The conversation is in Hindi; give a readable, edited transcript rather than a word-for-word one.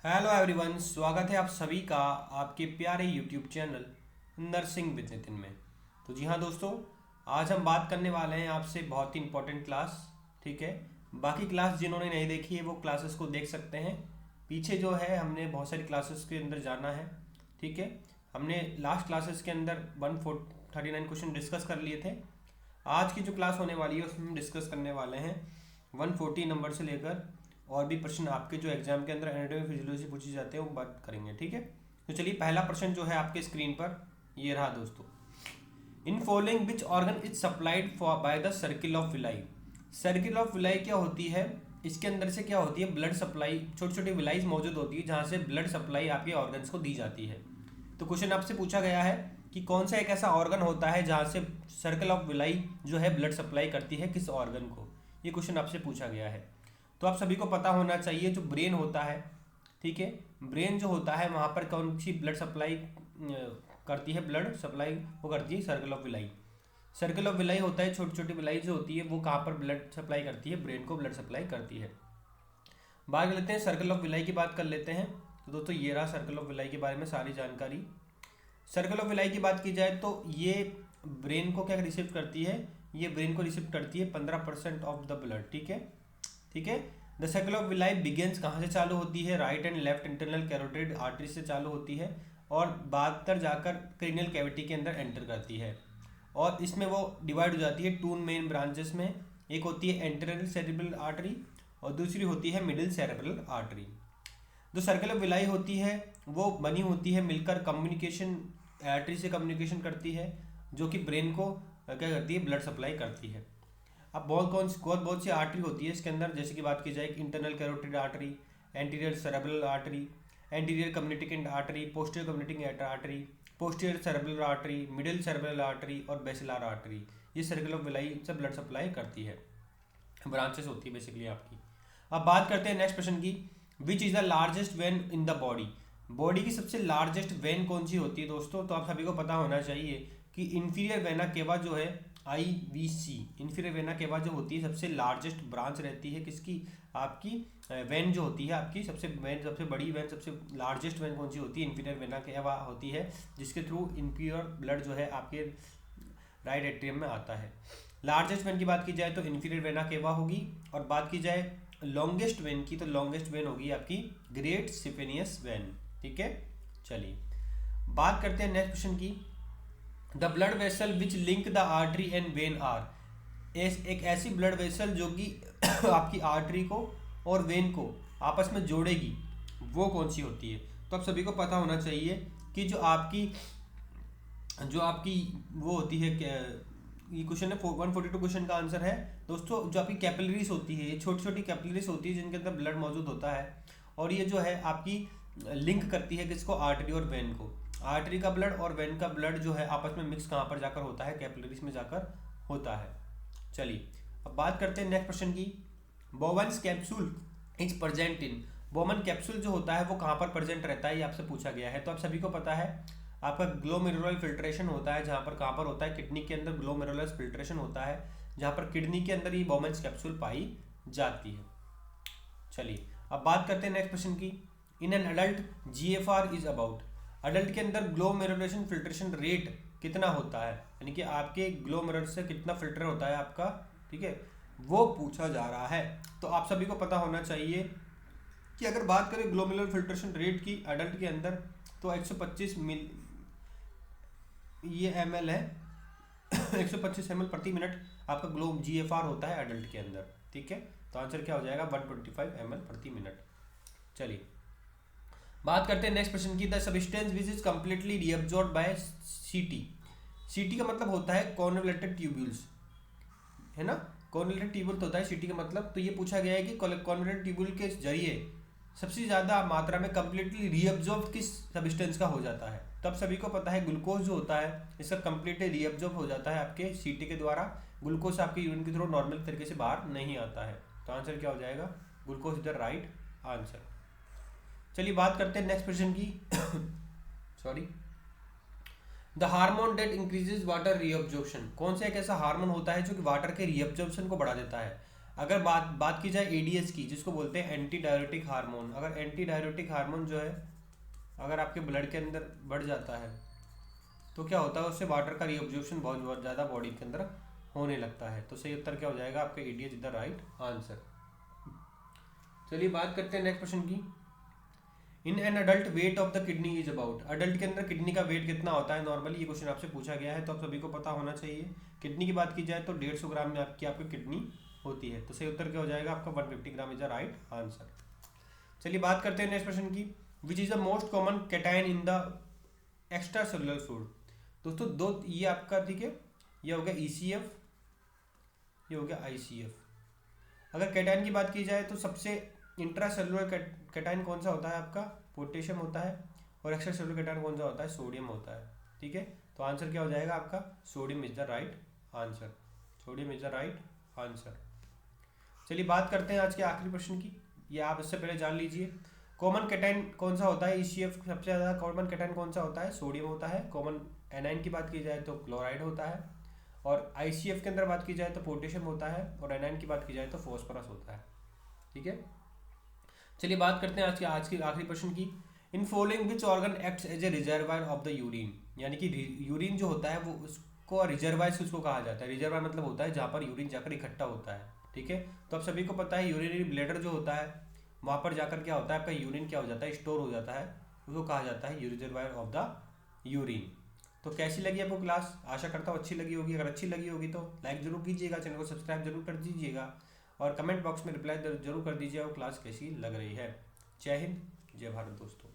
हेलो एवरीवन, स्वागत है आप सभी का आपके प्यारे YouTube channel nursing with Nitin में। तो जी हाँ दोस्तों, आज हम बात करने वाले हैं आपसे बहुत ही इंपॉर्टेंट क्लास। ठीक है, बाकी क्लास जिन्होंने नहीं देखी है वो क्लासेस को देख सकते हैं। पीछे जो है हमने बहुत सारी क्लासेस के अंदर जाना है। ठीक है, हमने लास्ट क्लासेस के अंदर 139 क्वेश्चन डिस्कस कर लिए थे। आज की जो क्लास होने वाली है उसमें हम डिस्कस करने वाले हैं 140 नंबर से लेकर और भी प्रश्न आपके जो एग्जाम के अंदर एनाटॉमी फिजियोलॉजी पूछे जाते हैं वो बात करेंगे। ठीक है, तो चलिए पहला प्रश्न जो है आपके स्क्रीन पर ये रहा दोस्तों। इन following which organ is supplied for by the circle of villi. Circle of villi क्या होती है? इसके अंदर से क्या होती है? ब्लड सप्लाई, छोटी छोटी विलाईज मौजूद होती है जहाँ से ब्लड सप्लाई आपके ऑर्गन्स को दी जाती है। तो क्वेश्चन आपसे पूछा गया है कि कौन सा एक ऐसा ऑर्गन होता है जहाँ से सर्कल ऑफ विलाई जो है ब्लड सप्लाई करती है किस ऑर्गन को। ये क्वेश्चन आपसे पूछा गया है। तो आप सभी को पता होना चाहिए जो ब्रेन होता है, ठीक है, ब्रेन जो होता है वहाँ पर कौन सी ब्लड सप्लाई करती है? ब्लड सप्लाई वो करती है circle of villi. Circle of villi होता है, छोटी छोटी विलाई जो होती है वो कहाँ पर ब्लड सप्लाई करती है? ब्रेन को ब्लड सप्लाई करती है। बात कर लेते हैं सर्कल ऑफ विलाई की बात कर लेते हैं। तो दोस्तों ये रहा सर्कल ऑफ विलाई के बारे में सारी जानकारी। सर्कल ऑफ विलाई की बात की जाए तो ये ब्रेन को क्या रिसीव करती है? ये ब्रेन को रिसीव करती है 15% ऑफ द ब्लड। ठीक है, ठीक है। The circle of villi begins कहाँ से चालू होती है? Right and left internal carotid artery से चालू होती है और बाद कर जाकर क्रेनियल कैविटी के अंदर एंटर करती है। और इसमें वो डिवाइड हो जाती है टू मेन ब्रांचेस में। एक होती है एंटेरियर सेरेब्रल आर्टरी और दूसरी होती है मिडिल सेरेब्रल आर्टरी। जो सर्कल ऑफ विलाई होती है वो बनी होती है मिलकर कम्युनिकेशन आर्टरी से कम्युनिकेशन करती है जो कि ब्रेन को क्या करती है? ब्लड सप्लाई करती है। अब बहुत सी आर्टरी होती है इसके अंदर, जैसे कि बात की जाए internal carotid artery, anterior cerebral artery, anterior communicant artery, posterior communicant artery, posterior cerebral artery, middle cerebral artery और बेसिलर आर्टरी। ये सर्कल ऑफ विलाई से ब्लड सप्लाई करती है, ब्रांचेस होती है बेसिकली आपकी। अब बात करते हैं नेक्स्ट क्वेश्चन की। Which is the largest when in the body. Body की सबसे लार्जेस्ट वेन कौन सी होती है दोस्तों? तो आप सभी को पता होना चाहिए कि इंफीरियर वेना केवा जो है IVC, इंफीरियर वेना केवा जो होती है सबसे लार्जेस्ट ब्रांच रहती है किसकी? आपकी वेन जो होती है आपकी सबसे बड़ी वेन, सबसे लार्जेस्ट वेन कौन सी होती है? इंफीरियर वेना केवा होती है, जिसके थ्रू इम्प्योर ब्लड जो है आपके राइट एट्रियम में आता है। लार्जेस्ट वेन की बात की जाए तो इंफीरियर वेना केवा होगी। और बात की जाए लॉन्गेस्ट वेन की तो लॉन्गेस्ट वेन होगी आपकी ग्रेट सिफेनियस वेन। ठीक है, चलिए बात करते हैं नेक्स्ट क्वेश्चन की। The blood vessel which link the artery and vein are. एक ऐसी ब्लड वेसल जो कि आपकी आर्टरी को और वेन को आपस में जोड़ेगी, वो कौन सी होती है? तो आप सभी को पता होना चाहिए कि जो आपकी वो होती है, ये क्वेश्चन है 142 क्वेश्चन का आंसर है दोस्तों। जो आपकी कैपिलरीज होती है, ये छोटी छोटी कैपिलरीज होती है जिनके अंदर ब्लड मौजूद होता है और ये जो है आपकी लिंक करती है किसको? आर्टरी और वेन को। आर्टरी का ब्लड और वेन का ब्लड जो है आपस में मिक्स कहाँ पर जाकर होता है? कैपिलरीज में जाकर होता है। चलिए अब बात करते हैं नेक्स्ट क्वेश्चन की। Bowman's capsule is present in. Bowman capsule जो होता है वो कहाँ पर प्रेजेंट रहता है? ये आपसे पूछा गया है। तो आप सभी को पता है आपका ग्लोमेरुलर फिल्ट्रेशन होता है, जहाँ पर कहाँ पर होता है? किडनी के अंदर ग्लोमेरुलर फिल्ट्रेशन होता है, जहाँ पर किडनी के अंदर ये बोवेन्स कैप्सूल पाई जाती है। चलिए अब बात करते हैं नेक्स्ट क्वेश्चन की। In an adult GFR is about. Adult के अंदर ग्लोमेरुलेशन फिल्ट्रेशन रेट कितना होता है? यानी कि आपके ग्लोमेरुलर से कितना फिल्टर होता है आपका, ठीक है, वो पूछा जा रहा है। तो आप सभी को पता होना चाहिए कि अगर बात करें ग्लोमेरुलर फिल्ट्रेशन रेट की अडल्ट के अंदर तो 125 ये ml है 125 ml प्रति मिनट आपका GFR होता है अडल्ट के अंदर। ठीक है, तो आंसर क्या हो जाएगा? 125 ml प्रति मिनट। चलिए बात करते हैं नेक्स्ट क्वेश्चन की। The substance which is completely reabsorb by CT। CT का मतलब होता है कॉन्वोलेटेड ट्यूब्यूल्स, है ना? कॉन्वोलेटेड ट्यूब्यूल तो होता है CT का मतलब। तो ये पूछा गया है कि कॉन्वोलेटेड ट्यूब्यूल के जरिए सबसे ज़्यादा मात्रा में कम्प्लीटली रीअब्जॉर्ब किस सब्सटेंस का हो जाता है? तो अब सभी को पता है ग्लूकोज जो होता है इसका कम्प्लीटली रीअब्जॉर्ब हो जाता है आपके CT के द्वारा। ग्लूकोज आपके यूरिन के थ्रू नॉर्मल तरीके से बाहर नहीं आता है। तो आंसर क्या हो जाएगा? Glucose is the right answer. चलिए बात करते हैं नेक्स्ट क्वेश्चन की। Sorry. The hormone that increases water reabsorption. कौन सा एक ऐसा हार्मोन होता है जो कि वाटर के रीअब्जॉर्प्शन को बढ़ा देता है? अगर बात बात की जाए एडीएच की, जिसको बोलते हैं एंटी डायरेटिक हार्मोन, अगर एंटी डायरेटिक हार्मोन जो है अगर आपके ब्लड के अंदर बढ़ जाता है तो क्या होता है, उससे वाटर का रीअब्जॉर्प्शन बहुत बहुत ज़्यादा बॉडी के अंदर होने लगता है। तो सही उत्तर क्या हो जाएगा आपका, एडीएच द राइट आंसर। चलिए बात करते हैं नेक्स्ट क्वेश्चन की। In an adult weight of the kidney is about, adult के अंदर किडनी का वेट कितना होता है नॉर्मली, ये क्वेश्चन आपसे पूछा गया है तो आप सभी को पता होना चाहिए। किडनी की बात की जाए तो 150 ग्राम में आपकी किडनी होती है। तो सही उत्तर क्या हो जाएगा आपका, 150 gram is the right answer. चलिए बात करते हैं नेक्स्ट क्वेश्चन की। Which is the most common cation in the extra cellular fluid. दोस्तों दो ये आपका ठीक है, ये हो गया ईसीएफ, ये हो गया आईसीएफ। अगर कैटायन की बात की जाए तो सबसे इंट्रा सेलुलर कैटायन कौन सा होता है आपका, पोटेशियम होता है। और एक्स्ट्रा सेलुलर कैटायन कौन सा होता है, सोडियम होता है। ठीक है, तो आंसर क्या हो जाएगा आपका, sodium is the right answer. Sodium is the right answer. चलिए बात करते हैं आज के आखिरी प्रश्न की, ये आप इससे पहले जान लीजिए। कॉमन कैटायन कौन सा होता है, ईसीएफ सबसे ज़्यादा कॉमन कैटायन कौन सा होता है, सोडियम होता है। कॉमन एनाइन की बात की जाए तो क्लोराइड होता है। और आईसीएफ के अंदर बात की जाए तो पोटेशियम होता है। और एनाइन की बात की जाए तो फॉस्फोरस होता है। ठीक है, चलिए बात करते हैं आज के आखिरी प्रश्न की। In following which organ acts as a reservoir of the urine, यानी कि यूरिन जो होता है वो उसको रिजर्वायर उसको कहा जाता है। रिजर्वायर मतलब होता है जहाँ पर यूरिन जाकर इकट्ठा होता है। ठीक है, तो आप सभी को पता है यूरिनरी ब्लैडर जो होता है वहाँ पर जाकर क्या होता है आपका यूरिन क्या हो जाता है, स्टोर हो जाता है, उसको कहा जाता है रिजर्वायर ऑफ द यूरिन। तो कैसी लगी आपको क्लास, आशा करता हूँ अच्छी लगी होगी। अगर अच्छी लगी होगी तो लाइक जरूर कीजिएगा, चैनल को सब्सक्राइब जरूर कर दीजिएगा और कमेंट बॉक्स में रिप्लाई जरूर कर दीजिएगा वो क्लास कैसी लग रही है। जय हिंद, जय भारत दोस्तों।